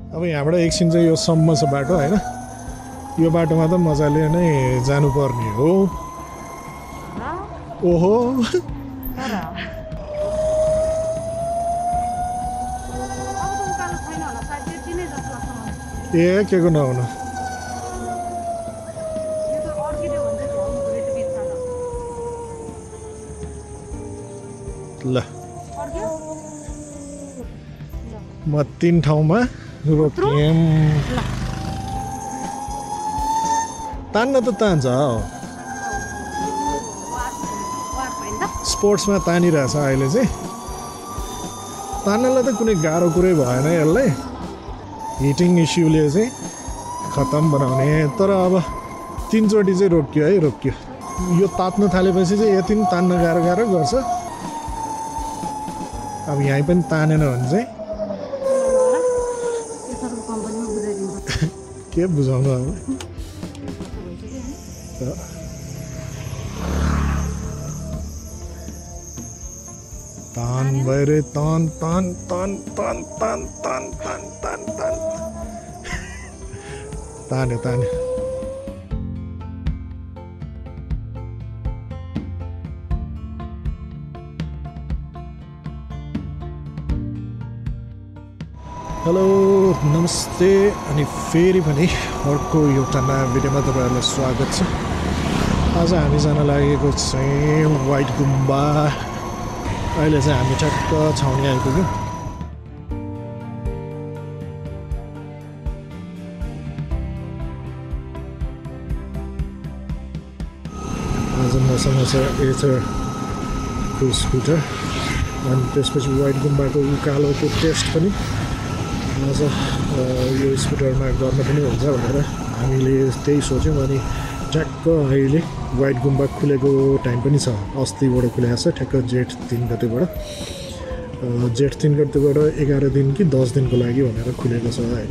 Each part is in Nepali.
अब यहाँबाट एकछिन चाहिँ यो सम्म छ बाटो होइन यो बाटोमा त मजाले नै जानुपर्ने हो ओहो ए के को नहुनु ल म 3 ठाउँमा रोक्यौँ तान्न त तान्छ स्पोर्ट्समा तानिरहेछ अहिले चाहिँ तान्नलाई त कुनै गाह्रो कुरै भएन यसलाई हिटिङ इस्युले चाहिँ खतम बनाउने तर अब 3 चोटि चाहिँ रोक्यो है रोक्यो यो तात्न थालेपछि चाहिँ यति पनि तान्न गाह्रो गाह्रो गर्छ अब यहीँ पनि तानेन भने चाहिँ के बुझाउनु अब तान भयो रे तान तान तान तान तान तान तान तान तान तान्यो तान्यो हेलो नमस्ते अनि फेरि पनि अर्को एउटा नयाँ भिडियोमा तपाईँहरूलाई स्वागत छ आज हामी जान लागेको चाहिँ व्हाइट गुम्बा अहिले चाहिँ हामी ठ्याक्क छाउनी आइपुग्यौँ आज मसँग छ एचरको स्कुटर अनि त्यसपछि व्हाइट गुम्बाको उकालोको टेस्ट पनि आज यो स्कुटरमा गर्न पनि हुन्छ भनेर हामीले त्यही सोच्यौँ अनि ठ्याक्क अहिले व्हाइट गुम्बा खुलेको टाइम पनि छ अस्तिबाट खुलेको छ ठ्याक्क जेठ 3 गतेबाट जेठ 3 गतेबाट 11 दिन कि 10 दिनको लागि भनेर खुलेको छ होइन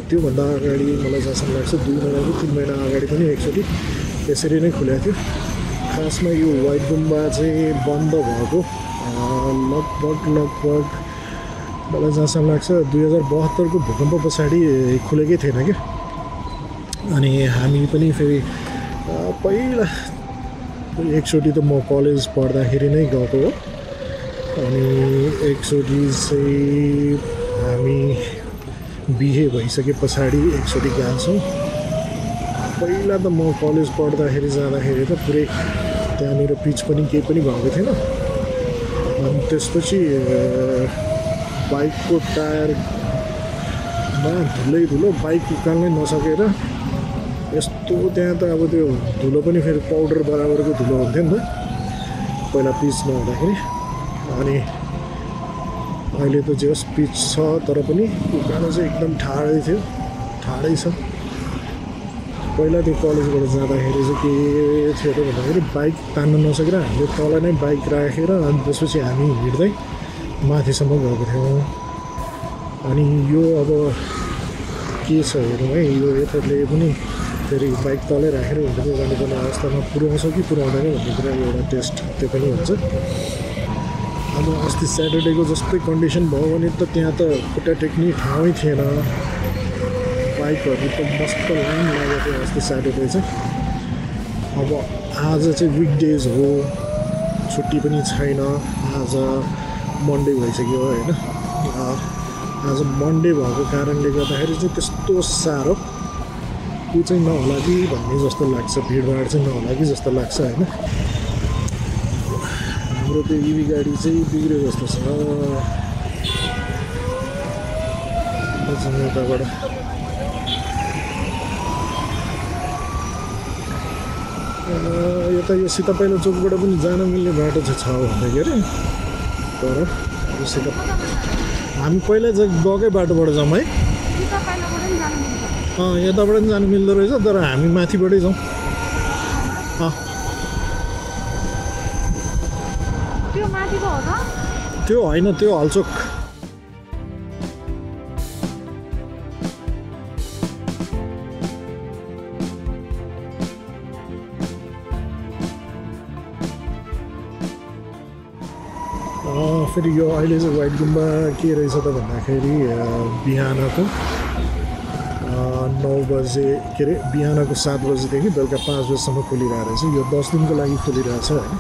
त्योभन्दा अगाडि मलाई जहाँसम्म लाग्छ 2 महिना कि 3 महिना अगाडि पनि एकचोटि यसरी नै खुलेको थियो खासमा यो व्हाइट गुम्बा चाहिँ बन्द भएको लगभग मलाई जहाँसम्म लाग्छ 2072 को भूकम्प पछाडि खुलेकै थिएन क्या अनि हामी पनि फेरि पहिला एकचोटि त म कलेज पढ्दाखेरि नै गएको हो अनि एकचोटि चाहिँ हामी बिहे भइसके पछाडि एकचोटि गएको छौँ पहिला त म कलेज पढ्दाखेरि जाँदाखेरि त पुरै त्यहाँनिर पिच पनि केही पनि भएको थिएन अनि त्यसपछि बाइकको टायरमा धुलो बाइक उकाल्नै नसकेर यस्तो त्यहाँ त अब त्यो धुलो पनि फेरि पाउडर बराबरको धुलो हुन्थ्यो नि त पहिला पिच नहुँदाखेरि अनि अहिले त जे होस् पिच छ तर पनि उकालो चाहिँ एकदम ठाडै थियो ठाडै छ पहिला त्यो कलेजबाट जाँदाखेरि चाहिँ के थियो त भन्दाखेरि बाइक तान्न नसकेर हामीले तल नै बाइक राखेर अनि त्यसपछि हामी हिँड्दै माथिसम्म गएको थियौँ अनि यो अब के छ हेरौँ है यो यताले पनि फेरि बाइक तलै राखेर हिँड्दै जानुपर्ने अवस्थामा पुऱ्याउँछ कि पुऱ्याउँदैन भन्ने कुरा एउटा टेस्ट त्यो पनि हुन्छ अब अस्ति स्याटरडेको जस्तै कन्डिसन भयो भने त त्यहाँ त खुट्टा टेक्ने ठाउँै थिएन बाइकहरू त मस्त लाइन लागेको थियो अस्ति स्याटरडे चाहिँ अब आज चाहिँ विकडेज हो छुट्टी पनि छैन आज मन्डे भइसक्यो होइन आज मन्डे भएको कारणले गर्दाखेरि चाहिँ त्यस्तो साह्रो ऊ चाहिँ नहोला कि भन्ने जस्तो लाग्छ भिडभाड चाहिँ नहोला कि जस्तो लाग्छ होइन हाम्रो त्यो इभी गाडी चाहिँ बिग्रियो जस्तो छ यताबाट यता यो सीतापाइलो चोकबाट पनि जान मिल्ने बाटो चाहिँ छ भन्दै अरे तर हामी पहिला चाहिँ गएकै बाटोबाट जाउँ है यताबाट पनि जानु मिल्दो रहेछ तर हामी माथिबाटै जाउँ त्यो होइन त्यो हलचोक फेरि यो अहिले चाहिँ व्हाइट गुम्बा के रहेछ त भन्दाखेरि बिहानको 9 बजे के अरे बिहानको 7 बजेदेखि बेलुका 5 बजेसम्म खोलिरहेको रहेछ यो 10 दिनको लागि खोलिरहेछ हैन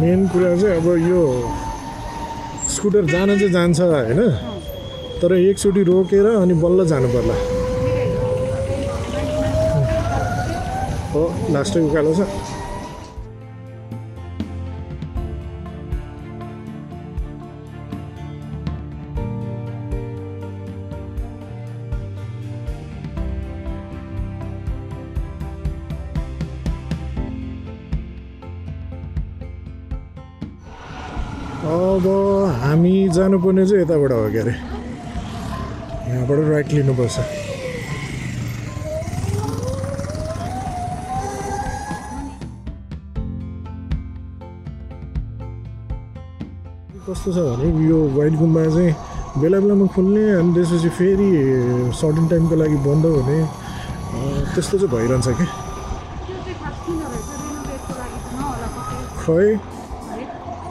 मेन कुरा चाहिँ अब यो स्कुटर जान चाहिँ जान्छ हैन तर एकचोटि रोकेर अनि बल्ल जानु पर्ला हो लास्टै उकालो छ अब हामी जानुपर्ने चाहिँ यताबाट हो के अरे यहाँबाट राइट लिनुपर्छ कस्तो छ भने यो व्हाइट गुम्बा चाहिँ बेला बेलामा खुल्ने अनि त्यसपछि फेरि सर्टेन टाइमको लागि बन्द हुने त्यस्तो चाहिँ भइरहन्छ कि खै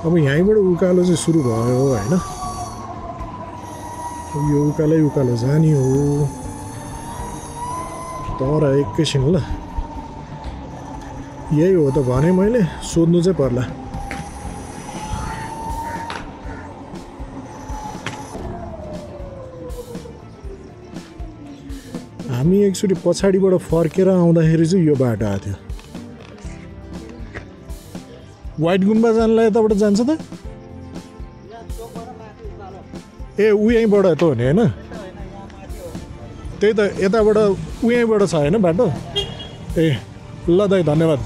अब यहीँबाट उकालो चाहिँ सुरु भयो होइन यो उकालै उकालो जाने हो तर एकैछिन ल यही हो त भने मैले सोध्नु चाहिँ पर्ला हामी एकचोटि पछाडिबाट फर्केर आउँदाखेरि चाहिँ यो बाटो आएको थियो व्हाइट गुम्बा जानलाई यताबाट जान्छ त ए उयैबाट त हो नि होइन त्यही त यताबाट उयैबाट छ होइन बाटो ए ल दाइ धन्यवाद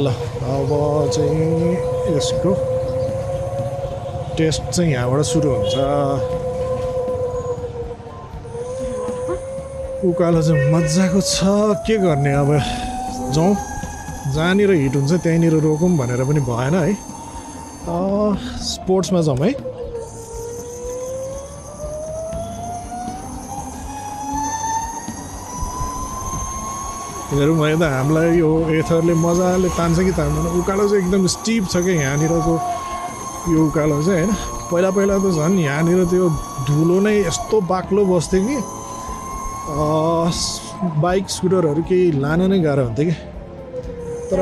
ल अब चाहिँ यसको टेस्ट चाहिँ यहाँबाट सुरु हुन्छ उकालो चाहिँ मजाको छ के गर्ने अब जाउँ जहाँनिर हिट हुन्छ त्यहीँनिर रोकौँ भनेर पनि भएन है स्पोर्ट्समा जाउँ है हेरौँ है त हामीलाई यो एथरले मजाले तान्छ कि तान्दैन उकालो चाहिँ एकदम स्टिप छ क्या यहाँनिरको यो उकालो चाहिँ होइन पहिला पहिला त झन् यहाँनिर त्यो धुलो नै यस्तो बाक्लो बस्थ्यो कि बाइक स्कुटरहरू केही लान नै गाह्रो हुन्थ्यो कि तर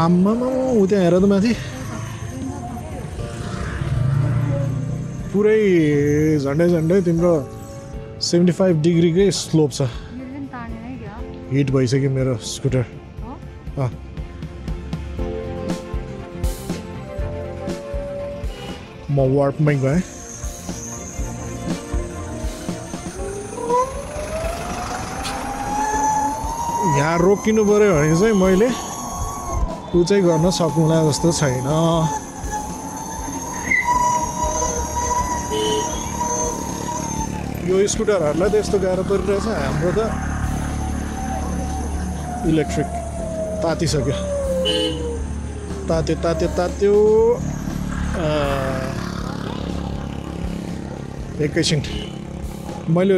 आम्मामा उ त्यहाँ हेर त माथि पुरै झन्डै झन्डै तिम्रो 75 डिग्रीकै स्लोप छ हिट भइसक्यो मेरो स्कुटर म वार्पमै गएँ यहाँ रोकिनु पऱ्यो भने चाहिँ मैले ऊ चाहिँ गर्न सकौँला जस्तो छैन यो स्कुटरहरूलाई त यस्तो गाह्रो परिरहेछ हाम्रो त इलेक्ट्रिक तातिसक्यो तात्यो एकैछिन मैले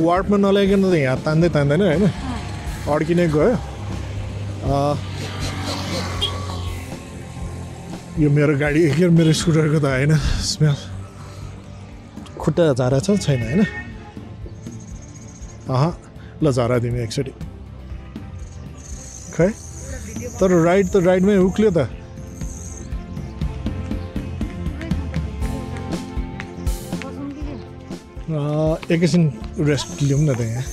वार्डमा नल्याइकन त यहाँ तान्दैन होइन अड्किने गयो यो मेरो गाडी मेरो स्कुटरको त होइन स्मेल खुट्टा झारा छ छैन होइन ल झारा दिनु एकचोटि खै तर राइड त राइडमै उक्ल्यो त एकैछिन रेस्ट लिउँ न त यहाँ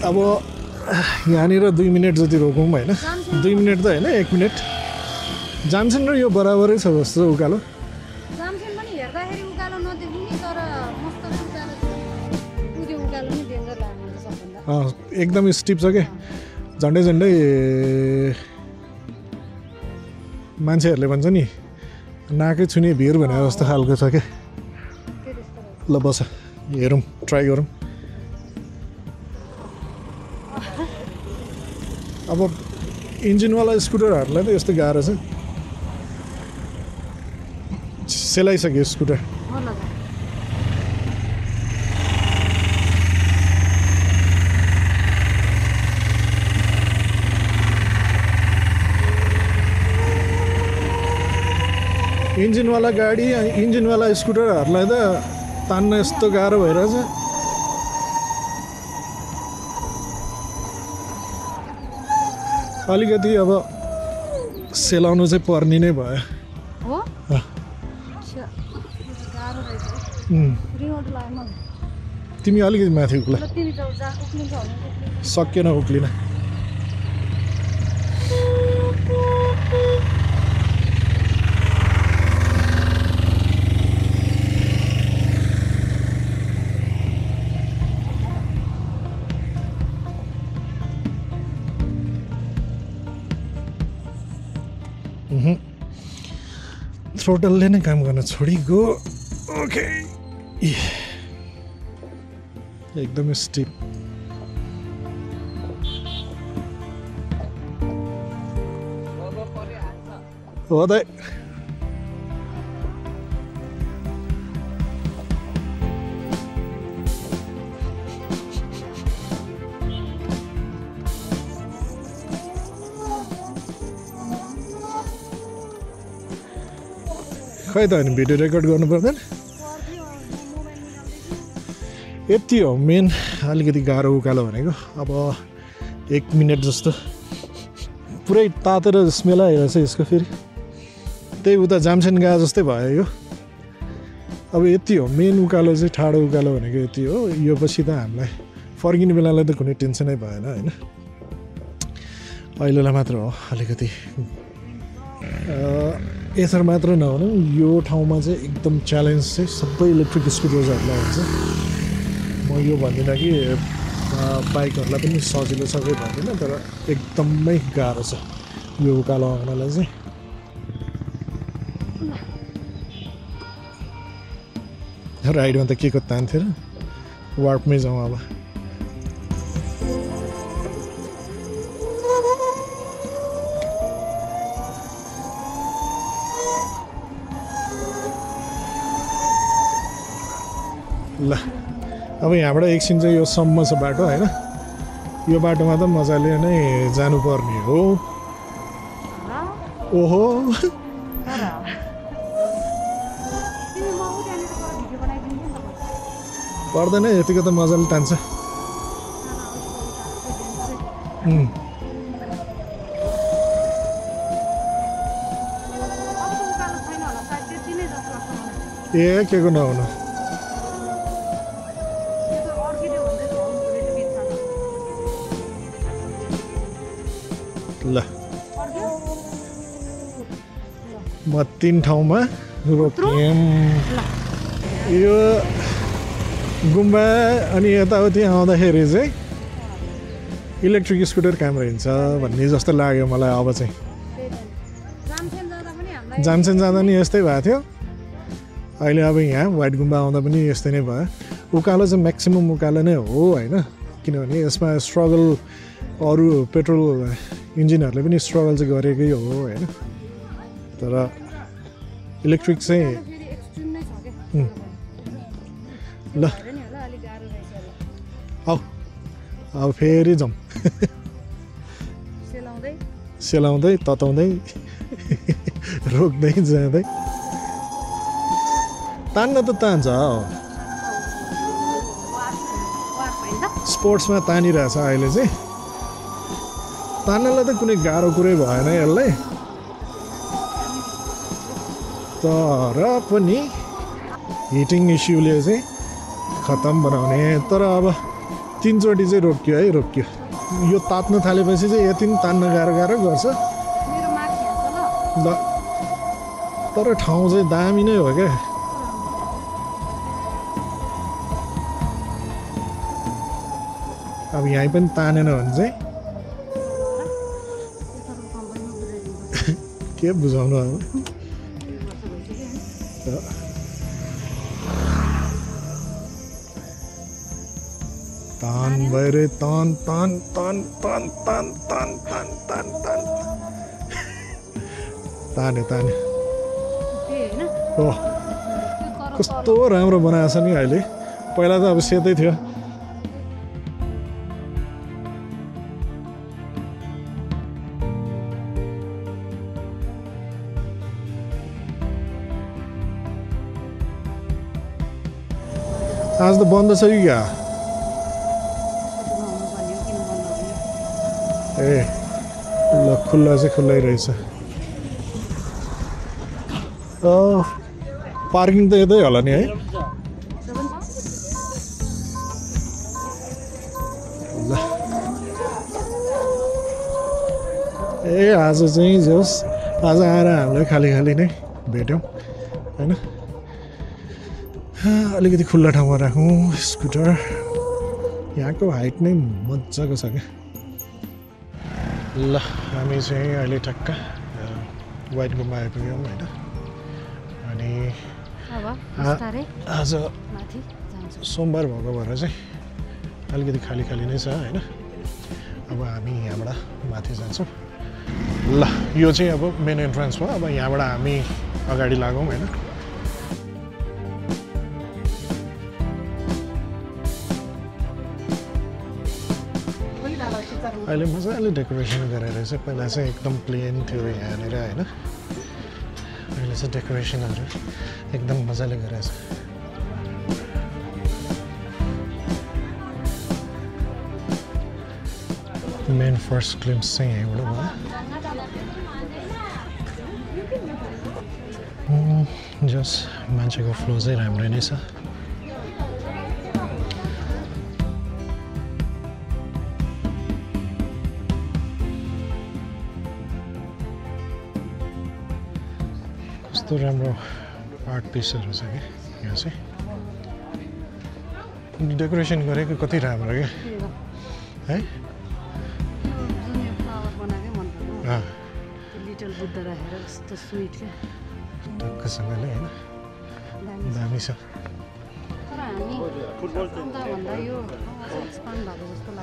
अब यहाँनिर 2 मिनट जति रोकौँ होइन 2 मिनट त होइन 1 मिनट जान्छन् र यो बराबरै छ जस्तो उकालो एकदमै स्टिप छ क्या झन्डै मान्छेहरूले भन्छ नि नाकै छुने भिर भने जस्तो खालको छ क्या ल बस हेरौँ ट्राई गरौँ अब इन्जिनवाला स्कुटरहरूलाई त यस्तो गाह्रो छ सेलाइसक्यो स्कुटर इन्जिनवाला गाडी इन्जिनवाला स्कुटरहरूलाई त तान्न यस्तो गाह्रो भइरहेछ अलिकति अब सेलाउनु चाहिँ पर्ने नै भयो हो तिमी अलिकति माथि उक्ला सकिएन उक्लिन थ्रोटलले नै काम गर्न छोडिगयो ओके एकदमै स्टिप हो त खै त होइन भिडियो रेकर्ड गर्नु पर्दैन यति हो मेन अलिकति गाह्रो उकालो भनेको अब 1 मिनट जस्तो पुरै तातेर स्मेल आइरहेछ यसको फेरि त्यही उता जामसेन गए जस्तै भयो यो अब यति हो मेन उकालो चाहिँ ठाडो उकालो भनेको यति हो यो पछि त हामीलाई फर्किने बेलालाई त कुनै टेन्सनै भएन होइन अहिलेलाई मात्र हो अलिकति यसरी मात्र नभनौँ यो ठाउँमा चाहिँ एकदम च्यालेन्ज चाहिँ सबै इलेक्ट्रिक स्कुटर्सहरूलाई हुन्छ म यो भन्दिनँ कि बाइकहरूलाई पनि सजिलो छ कि भन्दिनँ तर एकदमै गाह्रो छ यो उकालो आउनलाई चाहिँ राइडमा त के को तान्थ्यो र वार्पमै जाउँ अब ल अब यहाँबाट एकछिन चाहिँ यो सम्म छ बाटो होइन यो बाटोमा त मजाले नै जानुपर्ने हो ओहो पर्दैन यतिको त मजाले तान्छ ए के को नहुनु ल म 3 ठाउँमा रोक्यौँ यो गुम्बा अनि यताउति आउँदाखेरि चाहिँ इलेक्ट्रिक स्कुटर काम रहन्छ भन्ने जस्तो लाग्यो मलाई अब चाहिँ जामसेन जाँदा नि यस्तै भएको थियो अहिले अब यहाँ वाइट गुम्बा आउँदा पनि यस्तै नै भयो उकालो चाहिँ म्याक्सिमम् उकालो नै हो होइन किनभने यसमा स्ट्रगल अरू पेट्रोल इन्जिनहरूले पनि स्ट्रगल चाहिँ गरेकै हो होइन तर इलेक्ट्रिक चाहिँ ल आऊ अब फेरि जाउँ सेलाउँदै तताउँदै रोक्दै जाँदै तान्न त तान्छ स्पोर्ट्समा तानिरहेछ अहिले चाहिँ तान्नलाई त कुनै गाह्रो कुरै भएन यसलाई तर पनि हिटिङ इस्युले चाहिँ खतम बनाउने तर अब 3 चोटि चाहिँ रोक्यो है रोक्यो यो तात्न थालेपछि चाहिँ यति पनि तान्न गाह्रो गाह्रो गर्छ तर ठाउँ चाहिँ दामी नै हो क्या अब यहीँ पनि तानेन भने चाहिँ के बुझाउनु अब तान भयो रे तान तान तान तान तान तान तान तान तान तान्यो तान्यो ओह कस्तो राम्रो बनाएको छ नि अहिले पहिला त अब सेतै थियो आज त बन्द छ कि क्या ए ल खुल्ला चाहिँ खुल्लै रहेछ पार्किङ त यतै होला नि है ल ए आज चाहिँ जोस् आज आएर हामीलाई खाली खाली नै भेट्यौँ होइन अलिकति खुल्ला ठाउँमा राखौँ स्कुटर यहाँको हाइट नै मजाको छ क्या ल हामी चाहिँ अहिले ठ्याक्क वाइट गुम्बा आइपुग्यौँ होइन अनि आज सोमबार भएको भएर चाहिँ अलिकति खाली खाली नै छ होइन अब हामी यहाँबाट माथि जान्छौँ ल यो चाहिँ अब मेन एन्ट्रान्स भयो अब यहाँबाट हामी अगाडि लागौँ होइन अहिले मजाले डेकोरेसन गरेर चाहिँ पहिला चाहिँ एकदम प्लेन थियो यहाँनिर होइन अहिले चाहिँ डेकोरेसनहरू एकदम मजाले गरेछ मेन फर्स्ट ग्लिम्स चाहिँ यहीँबाट भयो जस मान्छेको फ्लो चाहिँ राम्रै नै छ कस्तो राम्रो आर्ट पिसहरू छ कि यहाँ चाहिँ डेकोरेसन गरेको कति राम्रो क्या है ढक्कसँगले होइन दामी छ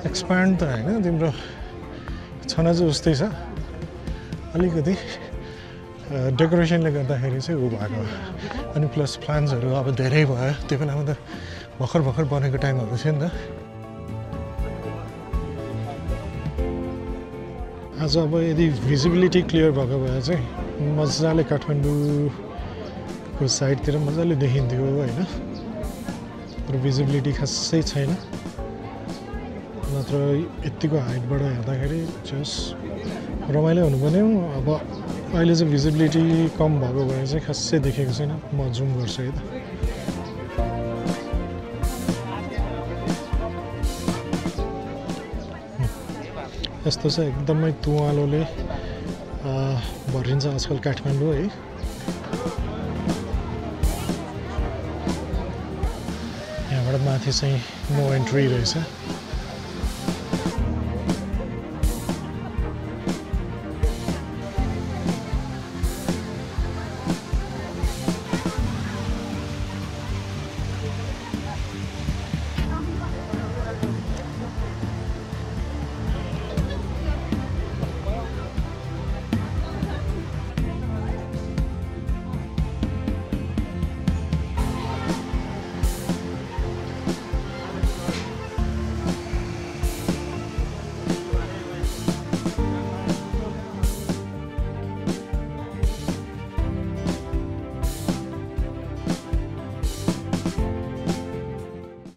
एक्सपान्ड त होइन तिम्रो छन चाहिँ उस्तै छ अलिकति डेकोरेसनले गर्दाखेरि चाहिँ ऊ भएको अनि प्लस प्लान्ट्सहरू अब धेरै भयो त्यो बेलामा त भर्खर भर्खर बनेको टाइमहरू थियो नि त आज अब यदि भिजिबिलिटी क्लियर भएको भए चाहिँ मजाले काठमाडौँको साइडतिर मजाले देखिन्थ्यो होइन तर भिजिबिलिटी खासै छैन नत्र यत्तिको हाइटबाट हेर्दाखेरि जस रमाइलो हुनुपर्ने हो अब अहिले चाहिँ भिजिबिलिटी कम भएको भए चाहिँ खासै देखेको छैन म जुम गर्छु है त यस्तो चाहिँ एकदमै तुवालोले भरिन्छ आजकल काठमाडौँ है यहाँबाट माथि चाहिँ नो एन्ट्री रहेछ